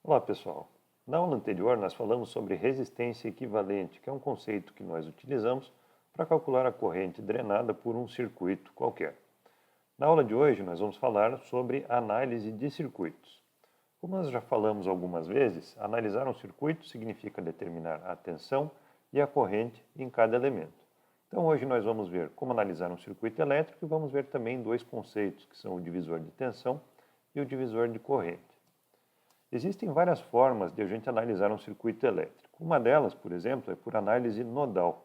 Olá, pessoal. Na aula anterior, nós falamos sobre resistência equivalente, que é um conceito que nós utilizamos para calcular a corrente drenada por um circuito qualquer. Na aula de hoje, nós vamos falar sobre análise de circuitos. Como nós já falamos algumas vezes, analisar um circuito significa determinar a tensão e a corrente em cada elemento. Então, hoje nós vamos ver como analisar um circuito elétrico e vamos ver também dois conceitos, que são o divisor de tensão e o divisor de corrente. Existem várias formas de a gente analisar um circuito elétrico. Uma delas, por exemplo, é por análise nodal.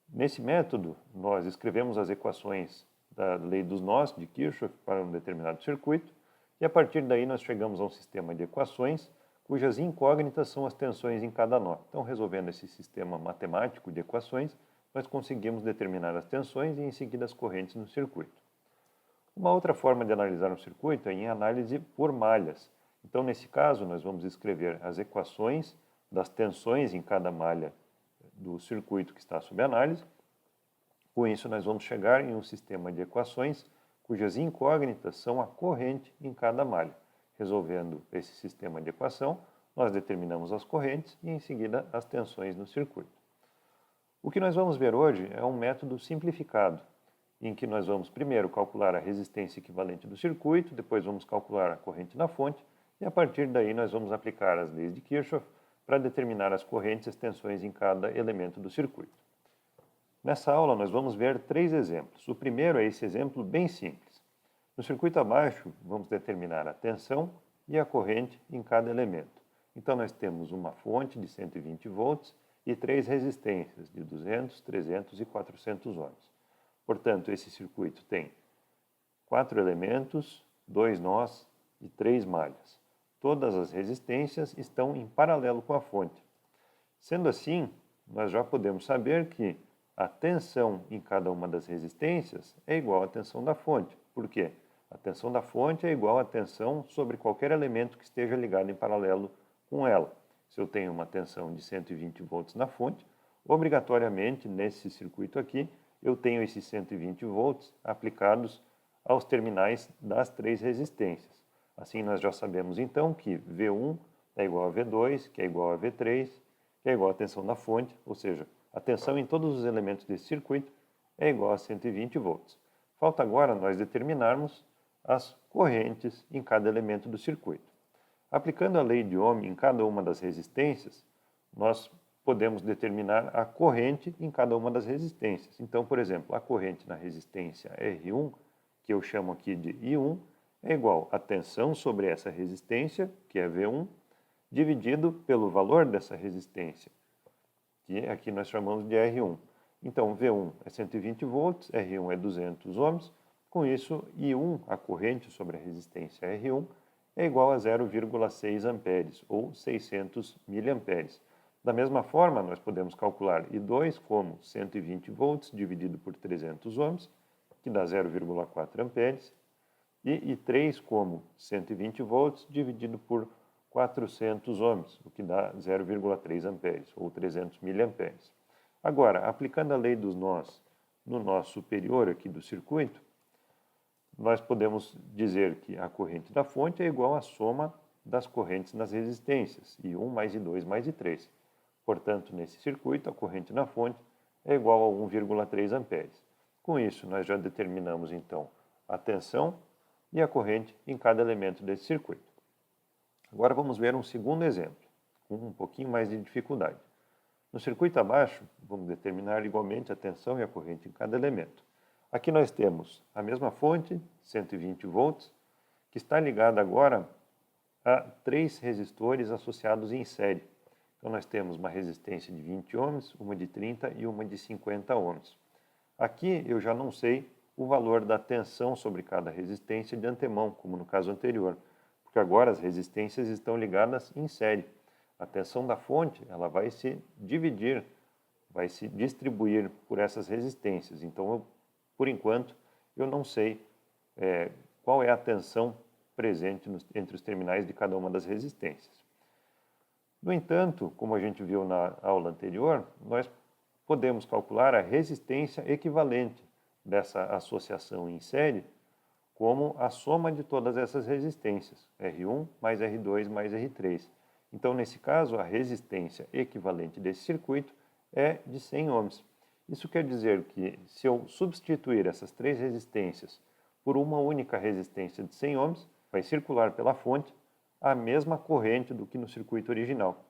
Nesse método, nós escrevemos as equações da lei dos nós, de Kirchhoff, para um determinado circuito, e a partir daí nós chegamos a um sistema de equações cujas incógnitas são as tensões em cada nó. Então, resolvendo esse sistema matemático de equações, nós conseguimos determinar as tensões e, em seguida, as correntes no circuito. Uma outra forma de analisar um circuito é em análise por malhas. Então, nesse caso, nós vamos escrever as equações das tensões em cada malha do circuito que está sob análise. Com isso, nós vamos chegar em um sistema de equações cujas incógnitas são a corrente em cada malha. Resolvendo esse sistema de equação, nós determinamos as correntes e, em seguida, as tensões no circuito. O que nós vamos ver hoje é um método simplificado, em que nós vamos primeiro calcular a resistência equivalente do circuito, depois vamos calcular a corrente na fonte, e a partir daí nós vamos aplicar as leis de Kirchhoff para determinar as correntes e as tensões em cada elemento do circuito. Nessa aula nós vamos ver três exemplos. O primeiro é esse exemplo bem simples. No circuito abaixo, vamos determinar a tensão e a corrente em cada elemento. Então nós temos uma fonte de 120 volts e três resistências de 200, 300 e 400 ohms. Portanto, esse circuito tem 4 elementos, 2 nós e 3 malhas. Todas as resistências estão em paralelo com a fonte. Sendo assim, nós já podemos saber que a tensão em cada uma das resistências é igual à tensão da fonte. Por quê? A tensão da fonte é igual à tensão sobre qualquer elemento que esteja ligado em paralelo com ela. Se eu tenho uma tensão de 120 volts na fonte, obrigatoriamente, nesse circuito aqui, eu tenho esses 120 volts aplicados aos terminais das três resistências. Assim, nós já sabemos, então, que V1 é igual a V2, que é igual a V3, que é igual à tensão da fonte, ou seja, a tensão em todos os elementos desse circuito é igual a 120 volts. Falta agora nós determinarmos as correntes em cada elemento do circuito. Aplicando a lei de Ohm em cada uma das resistências, nós podemos determinar a corrente em cada uma das resistências. Então, por exemplo, a corrente na resistência R1, que eu chamo aqui de I1, é igual a tensão sobre essa resistência, que é V1, dividido pelo valor dessa resistência, que aqui nós chamamos de R1. Então, V1 é 120 volts, R1 é 200 ohms. Com isso, I1, a corrente sobre a resistência R1, é igual a 0,6 amperes, ou 600 miliamperes. Da mesma forma, nós podemos calcular I2 como 120 volts dividido por 300 ohms, que dá 0,4 amperes, e I3 como 120 volts dividido por 400 ohms, o que dá 0,3 amperes, ou 300 miliamperes. Agora, aplicando a lei dos nós no nó superior aqui do circuito, nós podemos dizer que a corrente da fonte é igual à soma das correntes nas resistências, I1 mais I2 mais I3. Portanto, nesse circuito, a corrente na fonte é igual a 1,3 amperes. Com isso, nós já determinamos, então, a tensão e a corrente em cada elemento desse circuito. Agora vamos ver um segundo exemplo, com um pouquinho mais de dificuldade. No circuito abaixo, vamos determinar igualmente a tensão e a corrente em cada elemento. Aqui nós temos a mesma fonte, 120 volts, que está ligada agora a 3 resistores associados em série. Então nós temos uma resistência de 20 ohms, uma de 30 e uma de 50 ohms. Aqui eu já não sei o valor da tensão sobre cada resistência de antemão, como no caso anterior, porque agora as resistências estão ligadas em série. A tensão da fonte ela vai se dividir, vai se distribuir por essas resistências. Então, por enquanto, eu não sei qual é a tensão presente entre os terminais de cada uma das resistências. No entanto, como a gente viu na aula anterior, nós podemos calcular a resistência equivalente dessa associação em série como a soma de todas essas resistências, R1 mais R2 mais R3. Então, nesse caso, a resistência equivalente desse circuito é de 100 ohms. Isso quer dizer que, se eu substituir essas três resistências por uma única resistência de 100 ohms, vai circular pela fonte a mesma corrente do que no circuito original.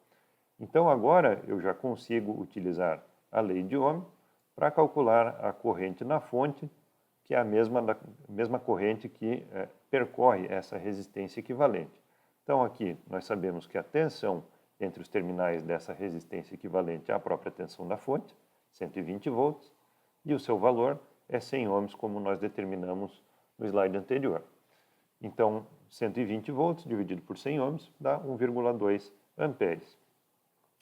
Então, agora eu já consigo utilizar a lei de Ohm para calcular a corrente na fonte, que é a mesma corrente que percorre essa resistência equivalente. Então, aqui nós sabemos que a tensão entre os terminais dessa resistência equivalente é a própria tensão da fonte, 120 volts, e o seu valor é 100 ohms, como nós determinamos no slide anterior. Então, 120 volts dividido por 100 ohms dá 1,2 amperes.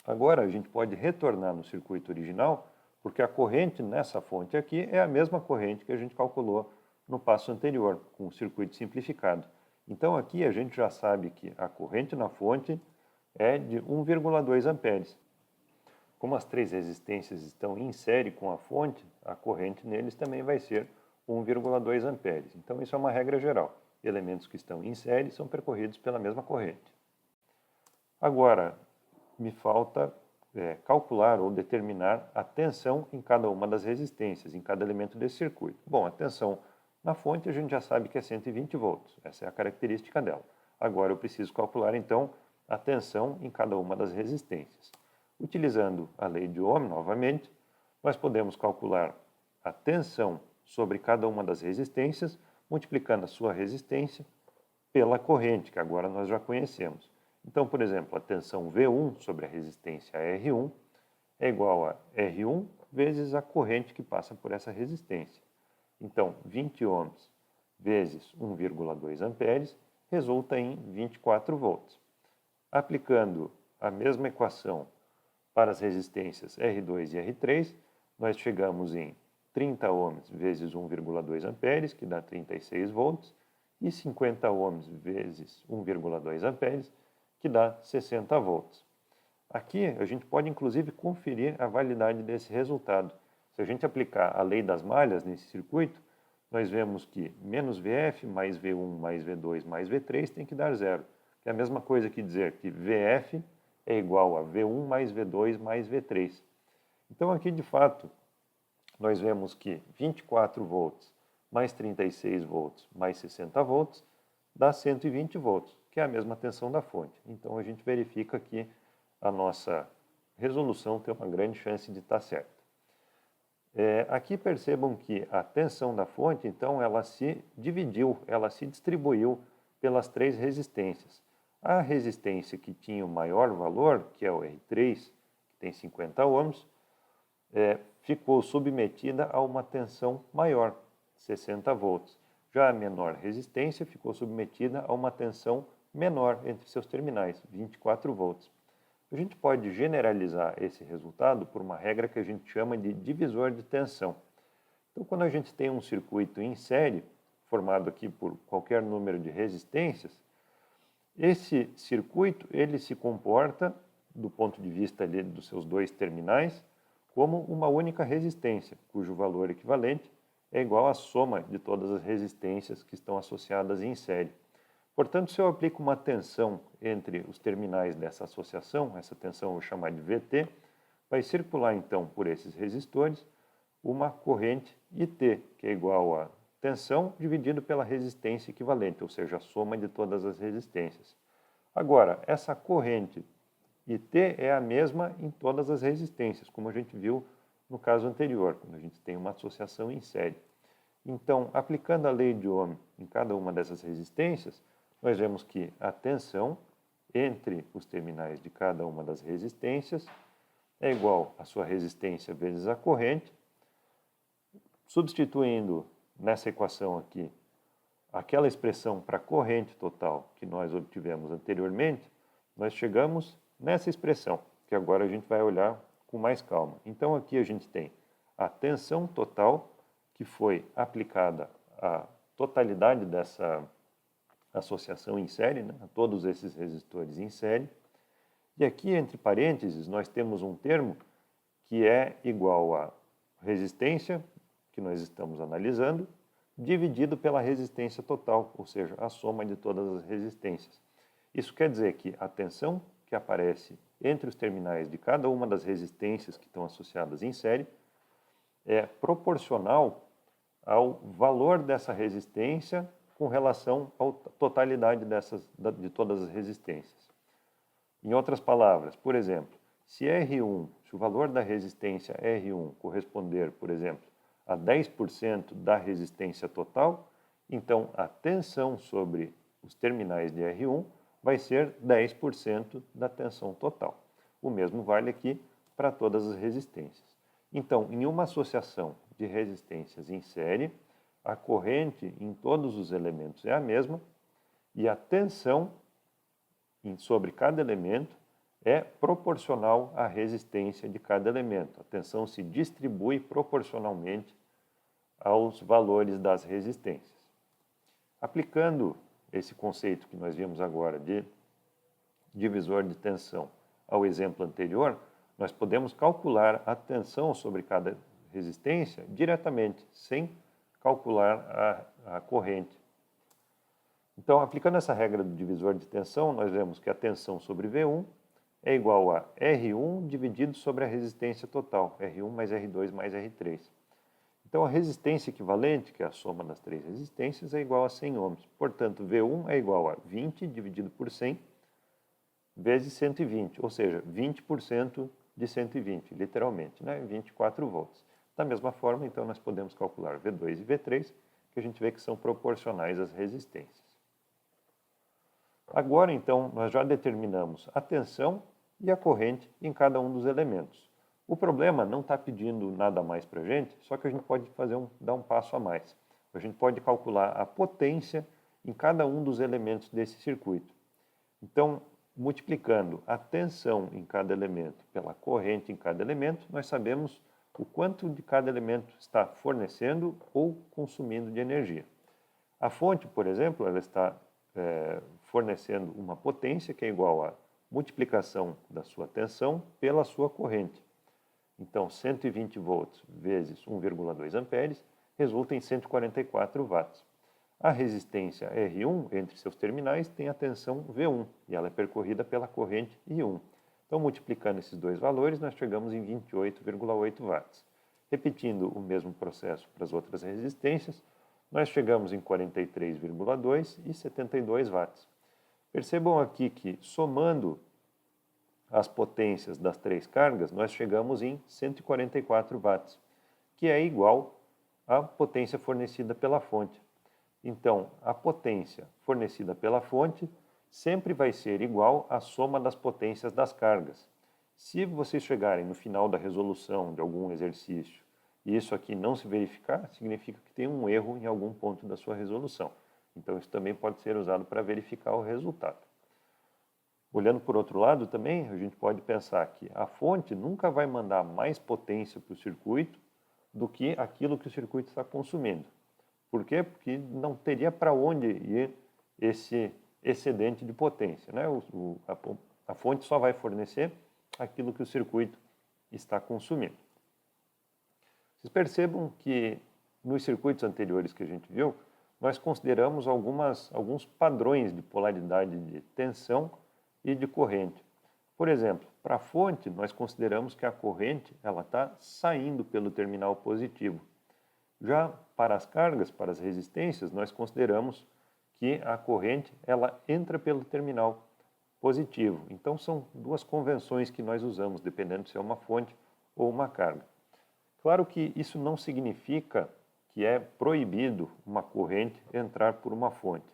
Agora, a gente pode retornar no circuito original, porque a corrente nessa fonte aqui é a mesma corrente que a gente calculou no passo anterior, com o circuito simplificado. Então, aqui a gente já sabe que a corrente na fonte é de 1,2 amperes. Como as três resistências estão em série com a fonte, a corrente neles também vai ser 1,2 amperes. Então, isso é uma regra geral. Elementos que estão em série são percorridos pela mesma corrente. Agora, me falta calcular ou determinar a tensão em cada uma das resistências, em cada elemento desse circuito. Bom, a tensão na fonte a gente já sabe que é 120 volts, essa é a característica dela. Agora eu preciso calcular então a tensão em cada uma das resistências. Utilizando a lei de Ohm novamente, nós podemos calcular a tensão sobre cada uma das resistências, multiplicando a sua resistência pela corrente, que agora nós já conhecemos. Então, por exemplo, a tensão V1 sobre a resistência R1 é igual a R1 vezes a corrente que passa por essa resistência. Então, 20 ohms vezes 1,2 amperes resulta em 24 volts. Aplicando a mesma equação para as resistências R2 e R3, nós chegamos em 30 ohms vezes 1,2 amperes, que dá 36 volts, e 50 ohms vezes 1,2 amperes, que dá 60 volts. Aqui a gente pode inclusive conferir a validade desse resultado. Se a gente aplicar a lei das malhas nesse circuito, nós vemos que menos VF mais V1 mais V2 mais V3 tem que dar zero. Que é a mesma coisa que dizer que VF é igual a V1 mais V2 mais V3. Então aqui de fato nós vemos que 24 volts mais 36 volts mais 60 volts dá 120 volts, que é a mesma tensão da fonte. Então a gente verifica que a nossa resolução tem uma grande chance de estar certa. Aqui percebam que a tensão da fonte, então, ela se dividiu, ela se distribuiu pelas três resistências. A resistência que tinha o maior valor, que é o R3, que tem 50 ohms, ficou submetida a uma tensão maior, 60 volts. Já a menor resistência ficou submetida a uma tensão menor entre seus terminais, 24 volts. A gente pode generalizar esse resultado por uma regra que a gente chama de divisor de tensão. Então, quando a gente tem um circuito em série, formado aqui por qualquer número de resistências, esse circuito ele se comporta, do ponto de vista ali dos seus dois terminais, como uma única resistência, cujo valor equivalente é igual à soma de todas as resistências que estão associadas em série. Portanto, se eu aplico uma tensão entre os terminais dessa associação, essa tensão eu vou chamar de VT, vai circular então por esses resistores uma corrente IT, que é igual a tensão dividido pela resistência equivalente, ou seja, a soma de todas as resistências. Agora, essa corrente IT é a mesma em todas as resistências, como a gente viu no caso anterior, quando a gente tem uma associação em série. Então, aplicando a lei de Ohm em cada uma dessas resistências, nós vemos que a tensão entre os terminais de cada uma das resistências é igual à sua resistência vezes a corrente. Substituindo nessa equação aqui aquela expressão para a corrente total que nós obtivemos anteriormente, nós chegamos nessa expressão, que agora a gente vai olhar com mais calma. Então aqui a gente tem a tensão total, que foi aplicada à totalidade dessa associação em série, né, a todos esses resistores em série. E aqui, entre parênteses, nós temos um termo que é igual à resistência, que nós estamos analisando, dividido pela resistência total, ou seja, a soma de todas as resistências. Isso quer dizer que a tensão que aparece entre os terminais de cada uma das resistências que estão associadas em série é proporcional ao valor dessa resistência com relação à totalidade de todas as resistências. Em outras palavras, por exemplo, se o valor da resistência R1 corresponder, por exemplo, a 10% da resistência total, então a tensão sobre os terminais de R1 vai ser 10% da tensão total. O mesmo vale aqui para todas as resistências. Então, em uma associação de resistências em série, a corrente em todos os elementos é a mesma e a tensão sobre cada elemento é proporcional à resistência de cada elemento. A tensão se distribui proporcionalmente aos valores das resistências. Aplicando esse conceito que nós vimos agora de divisor de tensão ao exemplo anterior, nós podemos calcular a tensão sobre cada resistência diretamente, sem calcular a corrente. Então, aplicando essa regra do divisor de tensão, nós vemos que a tensão sobre V1 é igual a R1 dividido sobre a resistência total, R1 mais R2 mais R3. Então, a resistência equivalente, que é a soma das três resistências, é igual a 100 ohms. Portanto, V1 é igual a 20 dividido por 100 vezes 120, ou seja, 20% de 120, literalmente, né? 24 volts. Da mesma forma, então, nós podemos calcular V2 e V3, que a gente vê que são proporcionais às resistências. Agora, então, nós já determinamos a tensão e a corrente em cada um dos elementos. O problema não está pedindo nada mais para a gente, só que a gente pode dar um passo a mais. A gente pode calcular a potência em cada um dos elementos desse circuito. Então, multiplicando a tensão em cada elemento pela corrente em cada elemento, nós sabemos o quanto de cada elemento está fornecendo ou consumindo de energia. A fonte, por exemplo, ela está fornecendo uma potência que é igual à multiplicação da sua tensão pela sua corrente. Então, 120 volts vezes 1,2 amperes resulta em 144 watts. A resistência R1 entre seus terminais tem a tensão V1 e ela é percorrida pela corrente I1. Então, multiplicando esses dois valores, nós chegamos em 28,8 watts. Repetindo o mesmo processo para as outras resistências, nós chegamos em 43,2 e 72 watts. Percebam aqui que, somando as potências das três cargas, nós chegamos em 144 watts, que é igual à potência fornecida pela fonte. Então, a potência fornecida pela fonte sempre vai ser igual à soma das potências das cargas. Se vocês chegarem no final da resolução de algum exercício e isso aqui não se verificar, significa que tem um erro em algum ponto da sua resolução. Então, isso também pode ser usado para verificar o resultado. Olhando por outro lado também, a gente pode pensar que a fonte nunca vai mandar mais potência para o circuito do que aquilo que o circuito está consumindo. Por quê? Porque não teria para onde ir esse excedente de potência, né? A fonte só vai fornecer aquilo que o circuito está consumindo. Vocês percebam que nos circuitos anteriores que a gente viu, nós consideramos alguns padrões de polaridade de tensão e de corrente. Por exemplo, para a fonte, nós consideramos que a corrente está saindo pelo terminal positivo. Já para as cargas, para as resistências, nós consideramos que a corrente entra pelo terminal positivo. Então, são duas convenções que nós usamos, dependendo se é uma fonte ou uma carga. Claro que isso não significa que é proibido uma corrente entrar por uma fonte.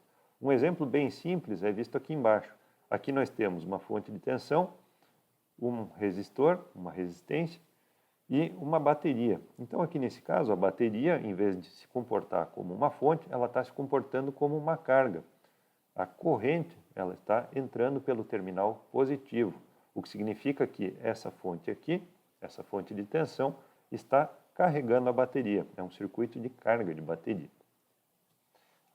Um exemplo bem simples é visto aqui embaixo. Aqui nós temos uma fonte de tensão, um resistor, uma resistência e uma bateria. Então, aqui nesse caso, a bateria, em vez de se comportar como uma fonte, ela está se comportando como uma carga. A corrente, ela está entrando pelo terminal positivo, o que significa que essa fonte aqui, essa fonte de tensão, está carregando a bateria. É um circuito de carga de bateria.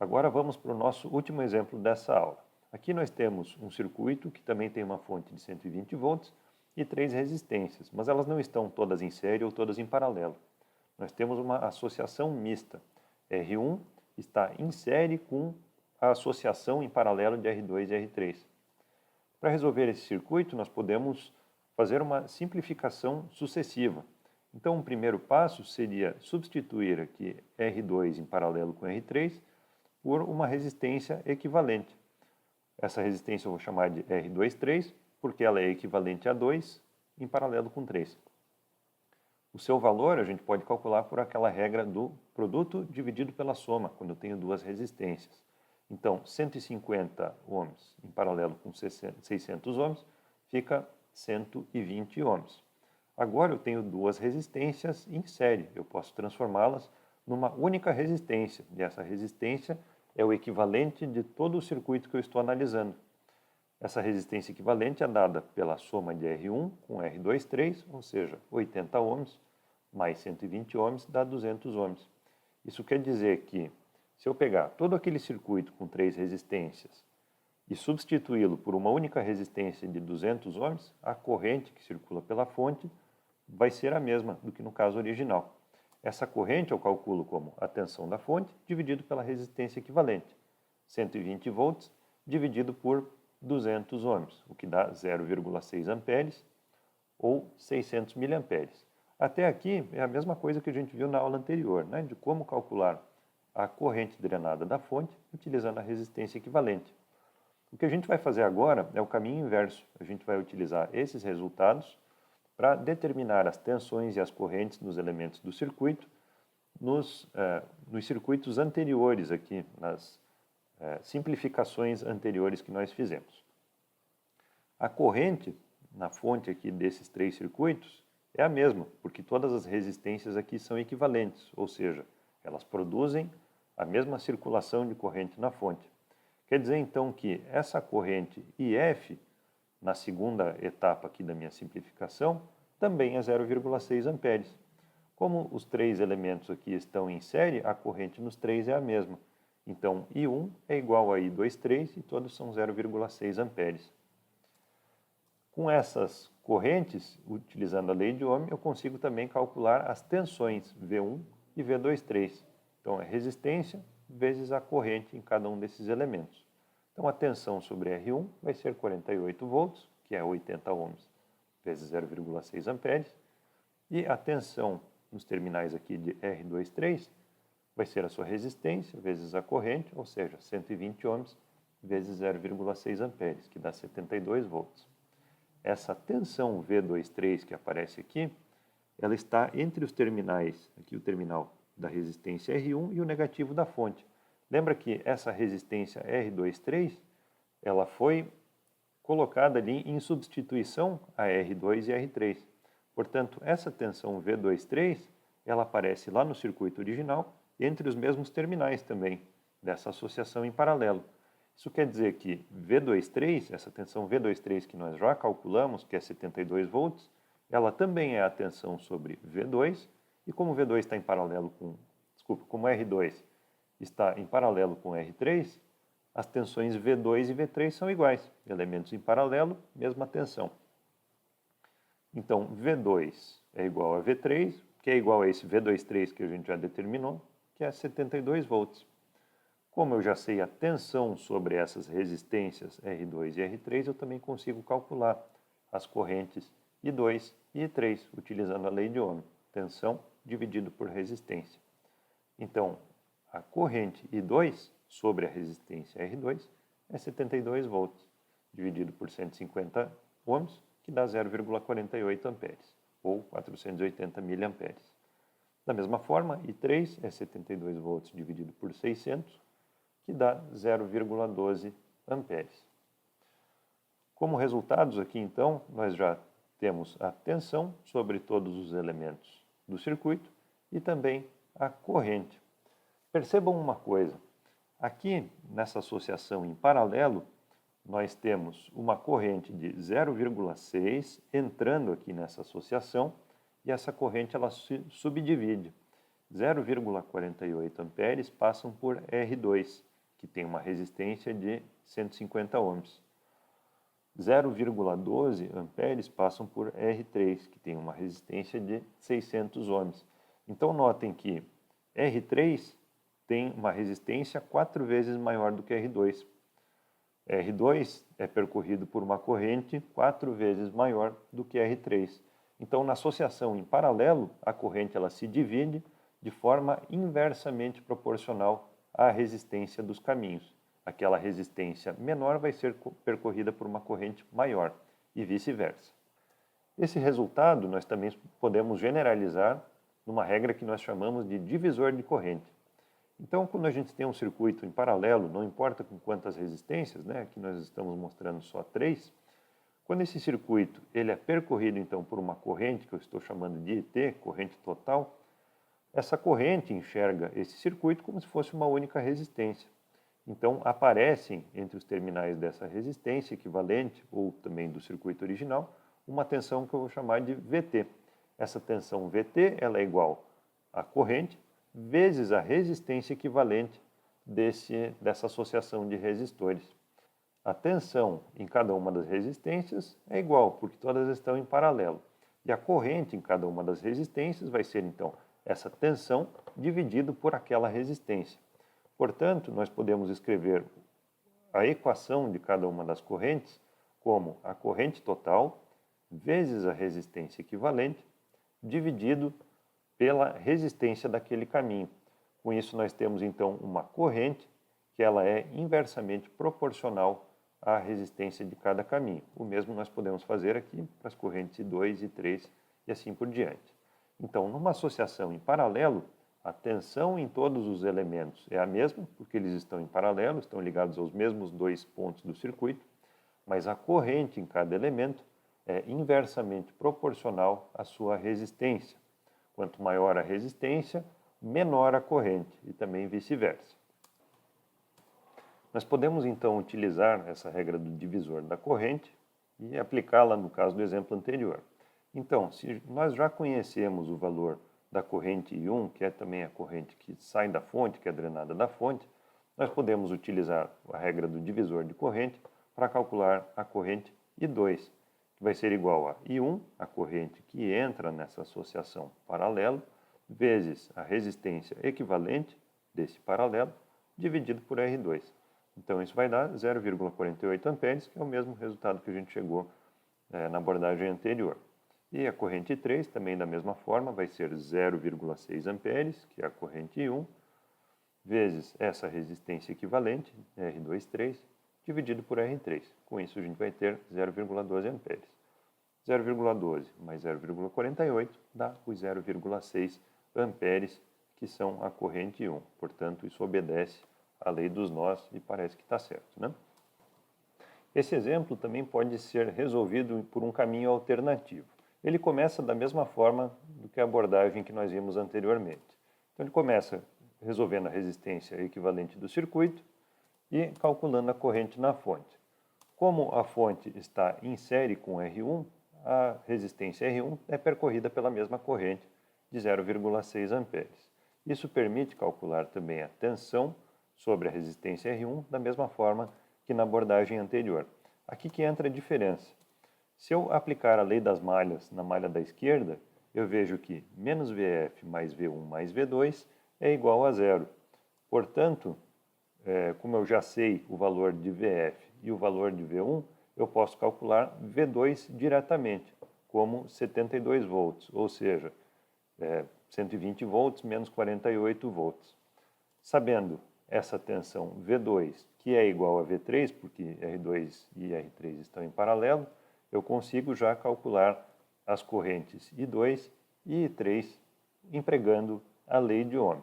Agora vamos para o nosso último exemplo dessa aula. Aqui nós temos um circuito que também tem uma fonte de 120 volts e três resistências, mas elas não estão todas em série ou todas em paralelo. Nós temos uma associação mista, R1 está em série com a associação em paralelo de R2 e R3. Para resolver esse circuito, nós podemos fazer uma simplificação sucessiva. Então, o primeiro passo seria substituir aqui R2 em paralelo com R3 por uma resistência equivalente. Essa resistência eu vou chamar de R23, porque ela é equivalente a 2 em paralelo com 3. O seu valor a gente pode calcular por aquela regra do produto dividido pela soma, quando eu tenho duas resistências. Então, 150 ohms em paralelo com 600 ohms fica 120 ohms. Agora eu tenho duas resistências em série, eu posso transformá-las numa única resistência, e essa resistência é o equivalente de todo o circuito que eu estou analisando. Essa resistência equivalente é dada pela soma de R1 com R23, ou seja, 80 ohms mais 120 ohms dá 200 ohms. Isso quer dizer que, se eu pegar todo aquele circuito com três resistências e substituí-lo por uma única resistência de 200 ohms, a corrente que circula pela fonte vai ser a mesma do que no caso original. Essa corrente eu calculo como a tensão da fonte dividido pela resistência equivalente, 120 volts dividido por 200 ohms, o que dá 0,6 amperes ou 600 miliamperes. Até aqui é a mesma coisa que a gente viu na aula anterior, né, de como calcular a corrente drenada da fonte utilizando a resistência equivalente. O que a gente vai fazer agora é o caminho inverso. A gente vai utilizar esses resultados para determinar as tensões e as correntes nos elementos do circuito nos circuitos anteriores aqui, nas simplificações anteriores que nós fizemos. A corrente na fonte aqui desses três circuitos é a mesma, porque todas as resistências aqui são equivalentes, ou seja, elas produzem a mesma circulação de corrente na fonte. Quer dizer então que essa corrente IF, na segunda etapa aqui da minha simplificação, também é 0,6 amperes. Como os três elementos aqui estão em série, a corrente nos três é a mesma. Então, I1 é igual a I23 e todos são 0,6 amperes. Com essas correntes, utilizando a lei de Ohm, eu consigo também calcular as tensões V1 e V23. Então, é resistência vezes a corrente em cada um desses elementos. Então, a tensão sobre R1 vai ser 48 volts, que é 80 ohms, vezes 0,6 amperes. E a tensão nos terminais aqui de R23 vai ser a sua resistência vezes a corrente, ou seja, 120 ohms vezes 0,6 amperes, que dá 72 volts. Essa tensão V23 que aparece aqui, ela está entre os terminais, aqui o terminal da resistência R1 e o negativo da fonte. Lembra que essa resistência R23, ela foi colocada ali em substituição a R2 e R3. Portanto, essa tensão V23, ela aparece lá no circuito original, entre os mesmos terminais também, dessa associação em paralelo. Isso quer dizer que V23, essa tensão V23 que nós já calculamos, que é 72 volts, ela também é a tensão sobre V2, e como V2 está em paralelo com, como R2 está em paralelo com R3, as tensões V2 e V3 são iguais, elementos em paralelo, mesma tensão. Então, V2 é igual a V3, que é igual a esse V23 que a gente já determinou, que é 72 volts. Como eu já sei a tensão sobre essas resistências R2 e R3, eu também consigo calcular as correntes I2 e I3, utilizando a lei de Ohm, tensão dividido por resistência. Então, a corrente I2 sobre a resistência R2 é 72 volts, dividido por 150 ohms, que dá 0,48 amperes, ou 480 miliamperes. Da mesma forma, I3 é 72 volts dividido por 600, que dá 0,12 amperes. Como resultados aqui, então, nós já temos a tensão sobre todos os elementos do circuito e também a corrente. Percebam uma coisa, aqui nessa associação em paralelo, nós temos uma corrente de 0,6 entrando aqui nessa associação e essa corrente ela se subdivide. 0,48 amperes passam por R2, que tem uma resistência de 150 ohms. 0,12 amperes passam por R3, que tem uma resistência de 600 ohms. Então, notem que R3 tem uma resistência 4 vezes maior do que R2. R2 é percorrido por uma corrente 4 vezes maior do que R3. Então, na associação em paralelo, a corrente ela se divide de forma inversamente proporcional à resistência dos caminhos. Aquela resistência menor vai ser percorrida por uma corrente maior e vice-versa. Esse resultado nós também podemos generalizar numa regra que nós chamamos de divisor de corrente. Então, quando a gente tem um circuito em paralelo, não importa com quantas resistências, né? Aqui nós estamos mostrando só 3. Quando esse circuito ele é percorrido então por uma corrente que eu estou chamando de IT, corrente total, essa corrente enxerga esse circuito como se fosse uma única resistência. Então, aparecem entre os terminais dessa resistência equivalente, ou também do circuito original, uma tensão que eu vou chamar de VT. Essa tensão VT ela é igual à corrente vezes a resistência equivalente dessa associação de resistores. A tensão em cada uma das resistências é igual, porque todas estão em paralelo. E a corrente em cada uma das resistências vai ser, então, essa tensão dividido por aquela resistência. Portanto, nós podemos escrever a equação de cada uma das correntes como a corrente total vezes a resistência equivalente dividido pela resistência daquele caminho. Com isso, nós temos, então, uma corrente que ela é inversamente proporcional à resistência de cada caminho. O mesmo nós podemos fazer aqui para as correntes I2 e 3 e assim por diante. Então, numa associação em paralelo, a tensão em todos os elementos é a mesma, porque eles estão em paralelo, estão ligados aos mesmos 2 pontos do circuito, mas a corrente em cada elemento é inversamente proporcional à sua resistência. Quanto maior a resistência, menor a corrente, e também vice-versa. Nós podemos então utilizar essa regra do divisor da corrente e aplicá-la no caso do exemplo anterior. Então, se nós já conhecemos o valor da corrente I1, que é também a corrente que sai da fonte, que é drenada da fonte, nós podemos utilizar a regra do divisor de corrente para calcular a corrente I2, que vai ser igual a I1, a corrente que entra nessa associação paralelo, vezes a resistência equivalente desse paralelo, dividido por R2. Então, isso vai dar 0,48 amperes, que é o mesmo resultado que a gente chegou na abordagem anterior. E a corrente 3, também da mesma forma, vai ser 0,6 amperes, que é a corrente I1, vezes essa resistência equivalente, R23, dividido por R3. Com isso, a gente vai ter 0,12 amperes. 0,12 mais 0,48 dá os 0,6 amperes, que são a corrente I1. Portanto, isso obedece à lei dos nós e parece que está certo, né? Esse exemplo também pode ser resolvido por um caminho alternativo. Ele começa da mesma forma do que a abordagem que nós vimos anteriormente. Então, ele começa resolvendo a resistência equivalente do circuito e calculando a corrente na fonte. Como a fonte está em série com R1, a resistência R1 é percorrida pela mesma corrente de 0,6 amperes. Isso permite calcular também a tensão sobre a resistência R1 da mesma forma que na abordagem anterior. Aqui que entra a diferença. Se eu aplicar a lei das malhas na malha da esquerda, eu vejo que menos VF mais V1 mais V2 é igual a zero. Portanto, como eu já sei o valor de VF e o valor de V1, eu posso calcular V2 diretamente, como 72 volts, ou seja, 120 volts menos 48 volts. Sabendo essa tensão V2, que é igual a V3, porque R2 e R3 estão em paralelo, eu consigo já calcular as correntes I2 e I3 empregando a lei de Ohm.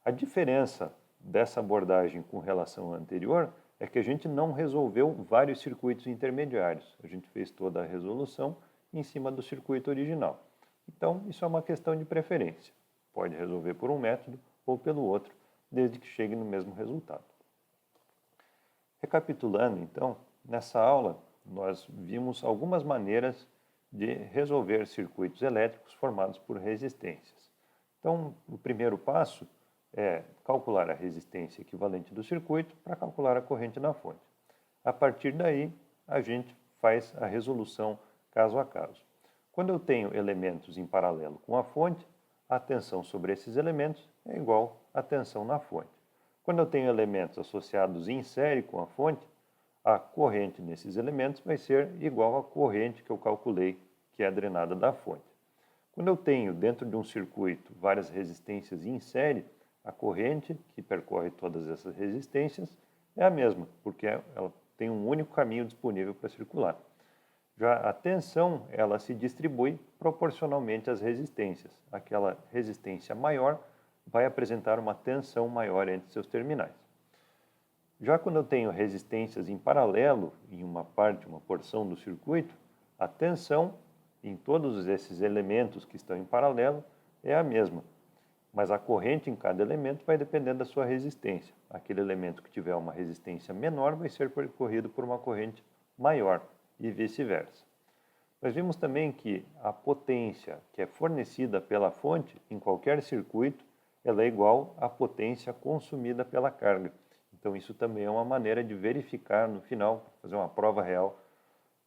A diferença dessa abordagem com relação à anterior é que a gente não resolveu vários circuitos intermediários. A gente fez toda a resolução em cima do circuito original. Então, isso é uma questão de preferência. Pode resolver por um método ou pelo outro, desde que chegue no mesmo resultado. Recapitulando, então, nessa aula nós vimos algumas maneiras de resolver circuitos elétricos formados por resistências. Então, o primeiro passo é calcular a resistência equivalente do circuito para calcular a corrente na fonte. A partir daí, a gente faz a resolução caso a caso. Quando eu tenho elementos em paralelo com a fonte, a tensão sobre esses elementos é igual à tensão na fonte. Quando eu tenho elementos associados em série com a fonte, a corrente nesses elementos vai ser igual à corrente que eu calculei, que é a drenada da fonte. Quando eu tenho dentro de um circuito várias resistências em série, a corrente que percorre todas essas resistências é a mesma, porque ela tem um único caminho disponível para circular. Já a tensão, ela se distribui proporcionalmente às resistências. Aquela resistência maior vai apresentar uma tensão maior entre seus terminais. Já quando eu tenho resistências em paralelo em uma porção do circuito, a tensão em todos esses elementos que estão em paralelo é a mesma, mas a corrente em cada elemento vai depender da sua resistência. Aquele elemento que tiver uma resistência menor vai ser percorrido por uma corrente maior e vice-versa. Nós vimos também que a potência que é fornecida pela fonte em qualquer circuito, ela é igual à potência consumida pela carga. Então isso também é uma maneira de verificar no final, fazer uma prova real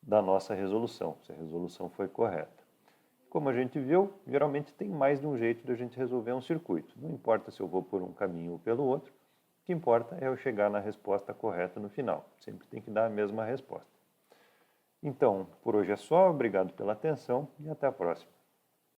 da nossa resolução, se a resolução foi correta. Como a gente viu, geralmente tem mais de um jeito de a gente resolver um circuito. Não importa se eu vou por um caminho ou pelo outro, o que importa é eu chegar na resposta correta no final. Sempre tem que dar a mesma resposta. Então, por hoje é só, obrigado pela atenção e até a próxima.